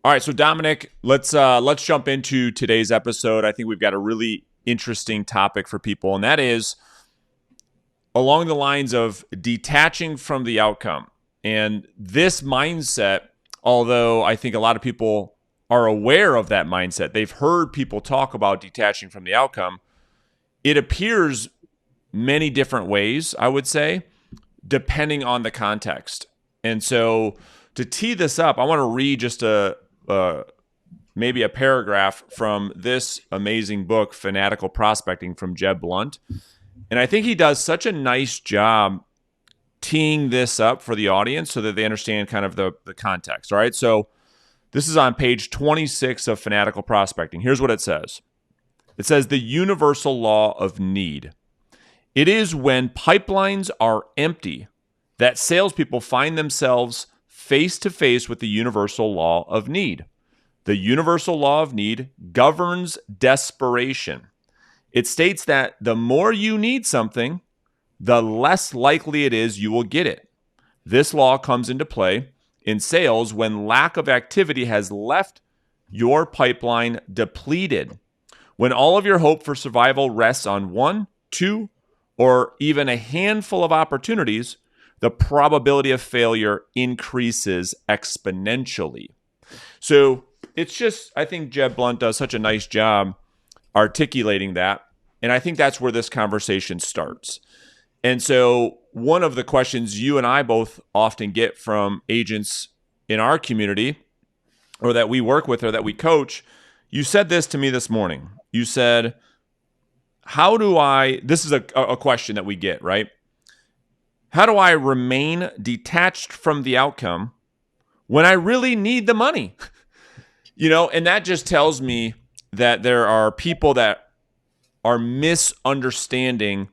All right, so Dominic, let's jump into today's episode. I think we've got a really interesting topic for people, and that is along the lines of detaching from the outcome. And this mindset, although I think a lot of people are aware of that mindset, they've heard people talk about detaching from the outcome. It appears many different ways, I would say, depending on the context. And so to tee this up, I want to read just maybe a paragraph from this amazing book, Fanatical Prospecting, from Jeb Blount. And I think he does such a nice job teeing this up for the audience so that they understand kind of the context. All right. So this is on page 26 of Fanatical Prospecting. Here's what it says. It says the universal law of need. It is when pipelines are empty that salespeople find themselves face to face with the universal law of need. The universal law of need governs desperation. It states that the more you need something, the less likely it is you will get it. This law comes into play in sales when lack of activity has left your pipeline depleted. When all of your hope for survival rests on one, two, or even a handful of opportunities, the probability of failure increases exponentially. So it's just, I think Jeb Blount does such a nice job articulating that. And I think that's where this conversation starts. And so one of the questions you and I both often get from agents in our community, or that we work with or that we coach, you said this to me this morning. You said, this is a question that we get, right? How do I remain detached from the outcome when I really need the money? And that just tells me that there are people that are misunderstanding.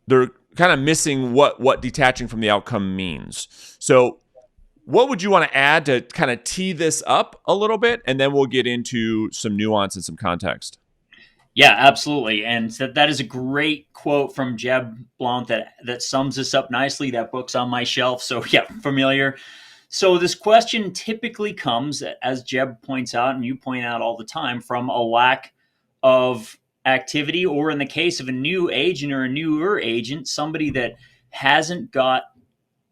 They're kind of missing what detaching from the outcome means. So what would you want to add to kind of tee this up a little bit? And then we'll get into some nuance and some context. Yeah, absolutely. And that is a great quote from Jeb Blount that sums this up nicely. That book's on my shelf. So yeah, familiar. So this question typically comes, as Jeb points out, and you point out all the time, from a lack of activity, or in the case of a new agent or a newer agent, somebody that hasn't got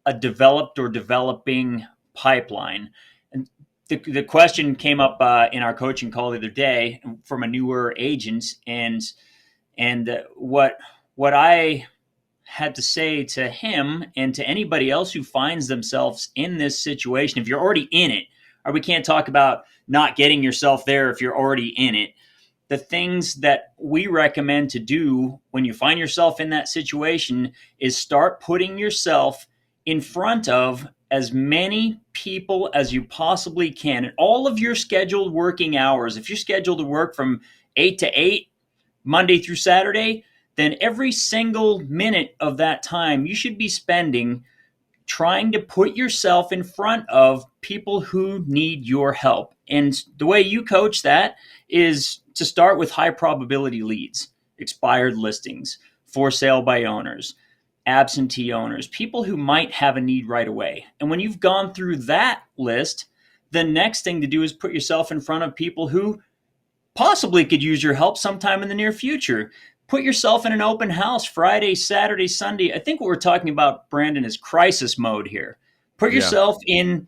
a developed or developing pipeline. And the question came up in our coaching call the other day from a newer agent, and what I had to say to him and to anybody else who finds themselves in this situation, if you're already in it, or we can't talk about not getting yourself there if you're already in it, the things that we recommend to do when you find yourself in that situation is start putting yourself in front of as many people as you possibly can. And all of your scheduled working hours, if you're scheduled to work from 8 to 8, Monday through Saturday, then every single minute of that time you should be spending trying to put yourself in front of people who need your help. And the way you coach that is to start with high probability leads, expired listings, for sale by owners, absentee owners, people who might have a need right away. And when you've gone through that list, the next thing to do is put yourself in front of people who possibly could use your help sometime in the near future. Put yourself in an open house Friday, Saturday, Sunday. I think what we're talking about, Brandon, is crisis mode here. Put yourself in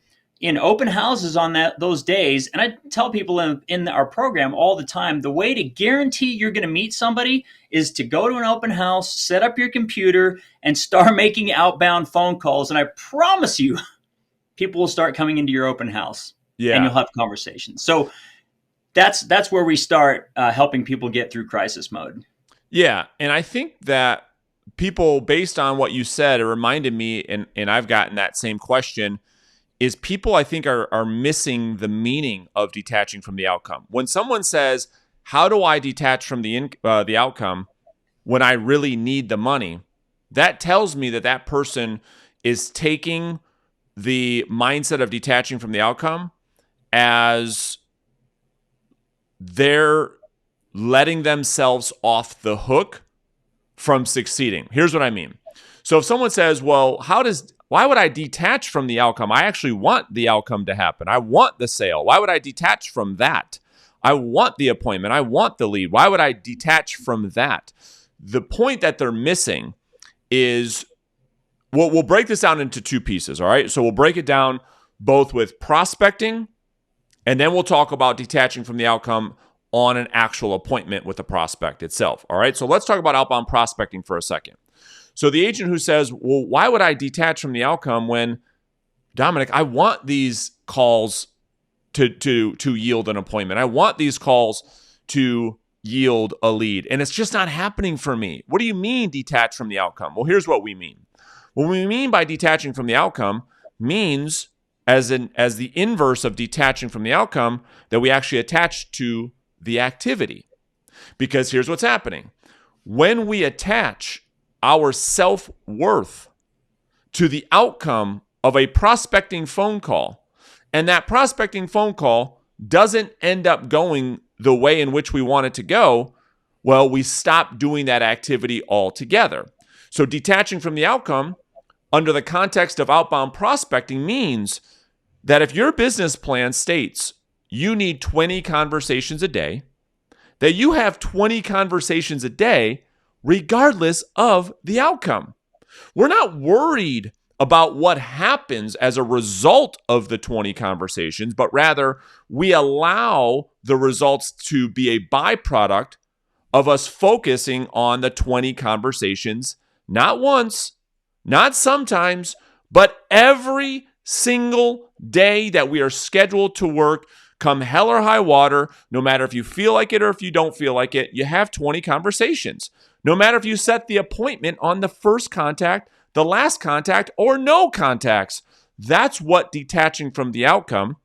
open houses on those days. And I tell people in our program all the time, the way to guarantee you're going to meet somebody is to go to an open house, set up your computer, and start making outbound phone calls. And I promise you, people will start coming into your open house, and you'll have conversations. So that's where we start helping people get through crisis mode. Yeah, and I think that people, based on what you said, it reminded me, and I've gotten that same question, is people I think are missing the meaning of detaching from the outcome. When someone says, how do I detach from the outcome when I really need the money? That tells me that person is taking the mindset of detaching from the outcome as they're letting themselves off the hook from succeeding. Here's what I mean. So if someone says, well, how does Why would I detach from the outcome? I actually want the outcome to happen. I want the sale. Why would I detach from that? I want the appointment. I want the lead. Why would I detach from that? The point that they're missing is, we'll break this down into two pieces, all right? So we'll break it down both with prospecting, and then we'll talk about detaching from the outcome on an actual appointment with the prospect itself, all right? So let's talk about outbound prospecting for a second. So the agent who says, well, why would I detach from the outcome when, Dominic, I want these calls to yield an appointment. I want these calls to yield a lead, and it's just not happening for me. What do you mean detach from the outcome? Well, here's what we mean. What we mean by detaching from the outcome means, as the inverse of detaching from the outcome, that we actually attach to the activity. Because here's what's happening. When we attach our self-worth to the outcome of a prospecting phone call, and that prospecting phone call doesn't end up going the way in which we want it to go, well, we stop doing that activity altogether. So detaching from the outcome under the context of outbound prospecting means that if your business plan states you need 20 conversations a day, that you have 20 conversations a day regardless of the outcome. We're not worried about what happens as a result of the 20 conversations, but rather we allow the results to be a byproduct of us focusing on the 20 conversations, not once, not sometimes, but every single day that we are scheduled to work, come hell or high water, no matter if you feel like it or if you don't feel like it, you have 20 conversations. No matter if you set the appointment on the first contact, the last contact, or no contacts. That's what detaching from the outcome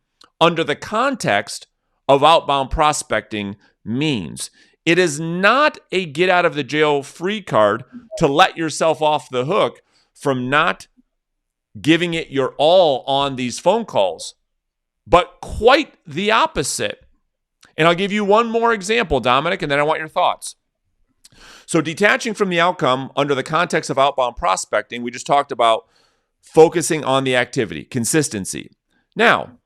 under the context of outbound prospecting means. It is not a get out of the jail free card to let yourself off the hook from not giving it your all on these phone calls, but quite the opposite. And I'll give you one more example, Dominic, and then I want your thoughts. So detaching from the outcome under the context of outbound prospecting, we just talked about focusing on the activity, consistency. Now,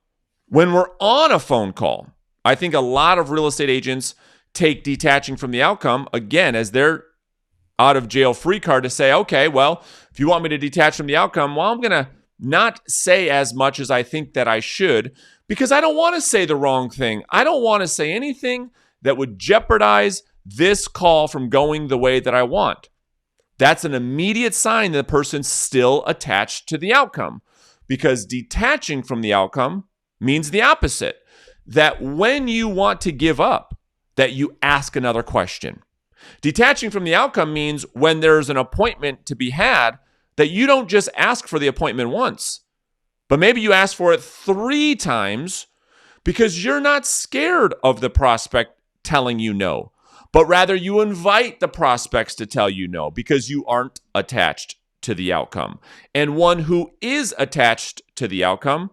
when we're on a phone call, I think a lot of real estate agents take detaching from the outcome, again, as their out of jail free card to say, okay, well, if you want me to detach from the outcome, well, I'm going to not say as much as I think that I should, because I don't want to say the wrong thing. I don't want to say anything that would jeopardize this call from going the way that I want. That's an immediate sign that the person's still attached to the outcome, because detaching from the outcome means the opposite, that when you want to give up, that you ask another question. Detaching from the outcome means when there's an appointment to be had, that you don't just ask for the appointment once, but maybe you ask for it 3 times because you're not scared of the prospect telling you no, but rather you invite the prospects to tell you no because you aren't attached to the outcome. And one who is attached to the outcome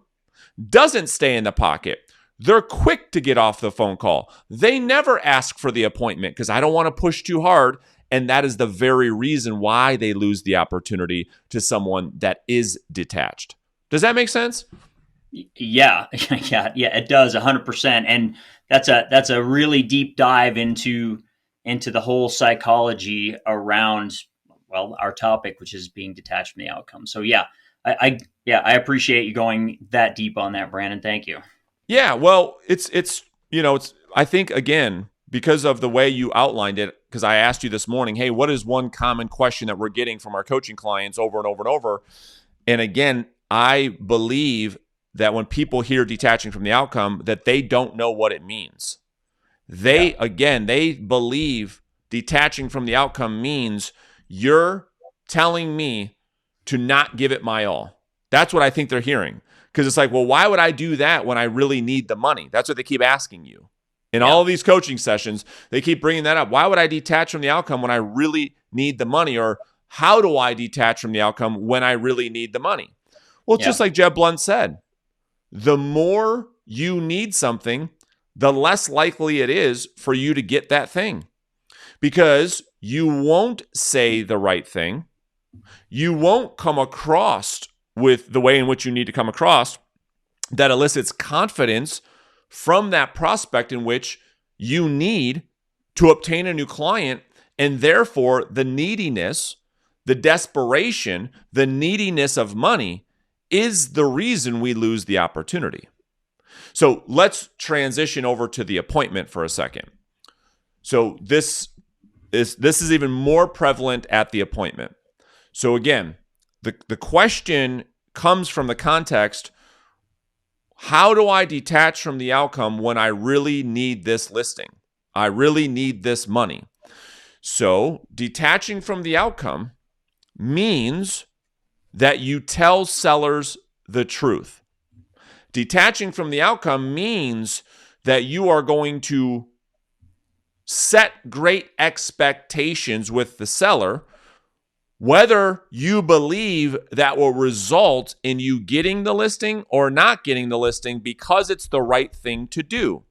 doesn't stay in the pocket. They're quick to get off the phone call. They never ask for the appointment because I don't want to push too hard. And that is the very reason why they lose the opportunity to someone that is detached. Does that make sense? Yeah, it does 100%. And that's a really deep dive into the whole psychology around, well, our topic, which is being detached from the outcome. So I appreciate you going that deep on that, Brandon. Thank you. Yeah, well, it's I think, again, because of the way you outlined it, because I asked you this morning, hey, what is one common question that we're getting from our coaching clients over and over and over? And again, I believe that when people hear detaching from the outcome, that they don't know what it means. They believe detaching from the outcome means you're telling me to not give it my all. That's what I think they're hearing. Because it's like, well, why would I do that when I really need the money? That's what they keep asking you. In all of these coaching sessions, they keep bringing that up. Why would I detach from the outcome when I really need the money? Or how do I detach from the outcome when I really need the money? Well, just like Jeb Blunt said, the more you need something, the less likely it is for you to get that thing. Because you won't say the right thing. You won't come across with the way in which you need to come across that elicits confidence from that prospect in which you need to obtain a new client. And therefore, the neediness, the desperation, the neediness of money is the reason we lose the opportunity. So let's transition over to the appointment for a second. So this is even more prevalent at the appointment. So again, the question comes from the context, how do I detach from the outcome when I really need this listing? I really need this money. So detaching from the outcome means that you tell sellers the truth. Detaching from the outcome means that you are going to set great expectations with the seller, whether you believe that will result in you getting the listing or not getting the listing because it's the right thing to do.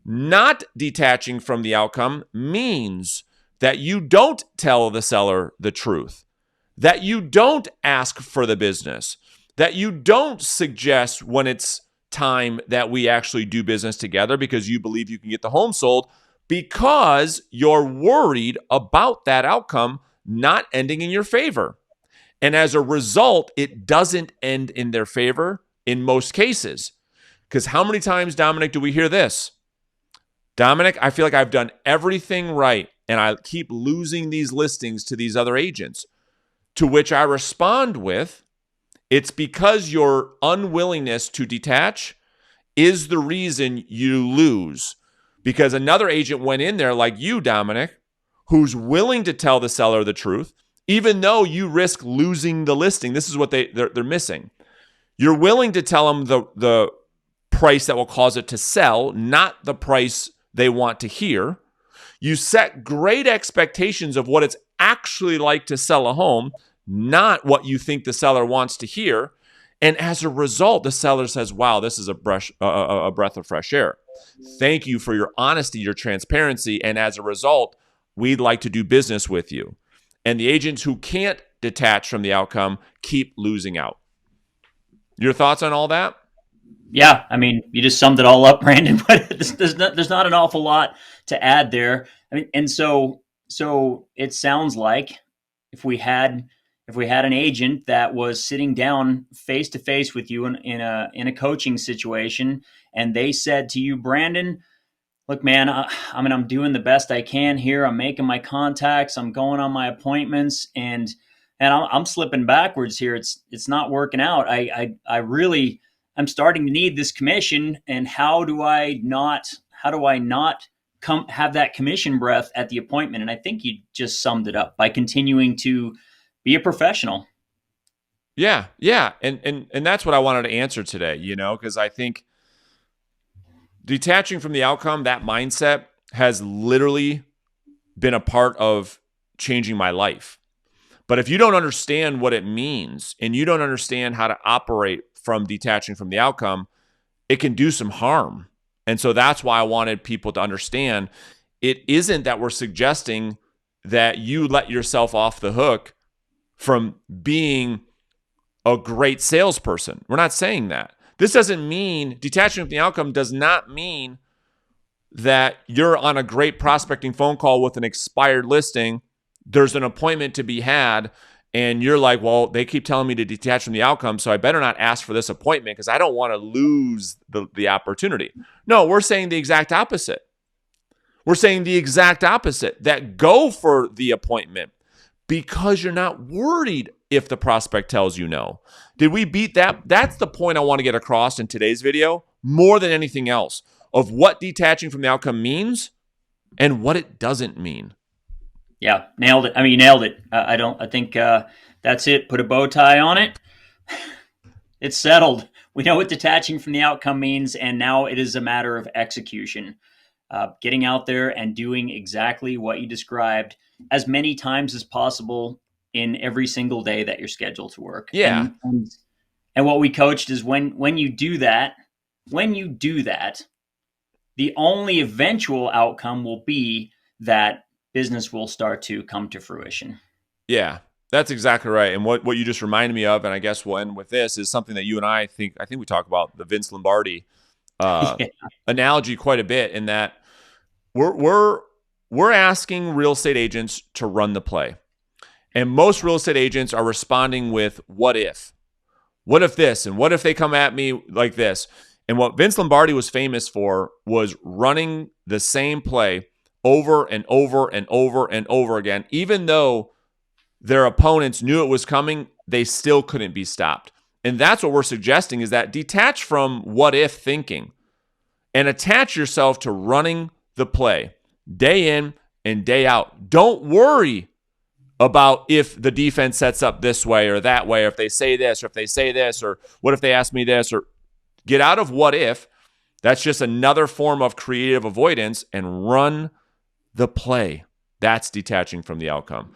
Not detaching from the outcome means that you don't tell the seller the truth, that you don't ask for the business, that you don't suggest when it's time that we actually do business together because you believe you can get the home sold, because you're worried about that outcome not ending in your favor. And as a result, it doesn't end in their favor in most cases. Because how many times, Dominic, do we hear this? Dominic, I feel like I've done everything right and I keep losing these listings to these other agents. To which I respond with, it's because your unwillingness to detach is the reason you lose. Because another agent went in there like you, Dominic, who's willing to tell the seller the truth, even though you risk losing the listing. This is what they're missing. You're willing to tell them the price that will cause it to sell, not the price they want to hear. You set great expectations of what it's actually like to sell a home, not what you think the seller wants to hear. And as a result, the seller says, wow, this is a breath of fresh air. Thank you for your honesty, your transparency. And as a result, we'd like to do business with you. And the agents who can't detach from the outcome keep losing out. Your thoughts on all that? Yeah, I mean, you just summed it all up, Brandon. But there's not an awful lot to add there. I mean, and so it sounds like if we had an agent that was sitting down face to face with you in a coaching situation, and they said to you, Brandon, look, man, I'm doing the best I can here. I'm making my contacts. I'm going on my appointments, and I'm slipping backwards here. It's not working out. I really I'm starting to need this commission, and how do I not come have that commission breath at the appointment? And I think you just summed it up by continuing to be a professional. Yeah. And that's what I wanted to answer today, because I think detaching from the outcome, that mindset has literally been a part of changing my life. But if you don't understand what it means and you don't understand how to operate from detaching from the outcome, it can do some harm. And so that's why I wanted people to understand it isn't that we're suggesting that you let yourself off the hook from being a great salesperson. We're not saying that. This doesn't mean detaching from the outcome does not mean that you're on a great prospecting phone call with an expired listing. There's an appointment to be had, and you're like, well, they keep telling me to detach from the outcome, so I better not ask for this appointment because I don't want to lose the opportunity. No, we're saying the exact opposite. We're saying the exact opposite, that go for the appointment because you're not worried if the prospect tells you no. Did we beat that? That's the point I want to get across in today's video more than anything else, of what detaching from the outcome means and what it doesn't mean. Yeah, nailed it. I mean, you nailed it. I think that's it. Put a bow tie on it. It's settled. We know what detaching from the outcome means, and now it is a matter of execution. Getting out there and doing exactly what you described as many times as possible in every single day that you're scheduled to work. Yeah. And what we coached is when you do that, the only eventual outcome will be that business will start to come to fruition. Yeah. That's exactly right. And what you just reminded me of, and I guess we'll end with this, is something that you and I think we talk about the Vince Lombardi uh, Yeah. analogy quite a bit. In that we're we're we're asking real estate agents to run the play, and most real estate agents are responding with "what if." What if this? And what if they come at me like this? And what Vince Lombardi was famous for was running the same play over and over and over and over again. Even though their opponents knew it was coming, they still couldn't be stopped. And that's what we're suggesting, is that detach from what if thinking and attach yourself to running the play day in and day out. Don't worry about if the defense sets up this way or that way, or if they say this, or if they say this, or what if they ask me this, or get out of what if. That's just another form of creative avoidance, and run the play. That's detaching from the outcome.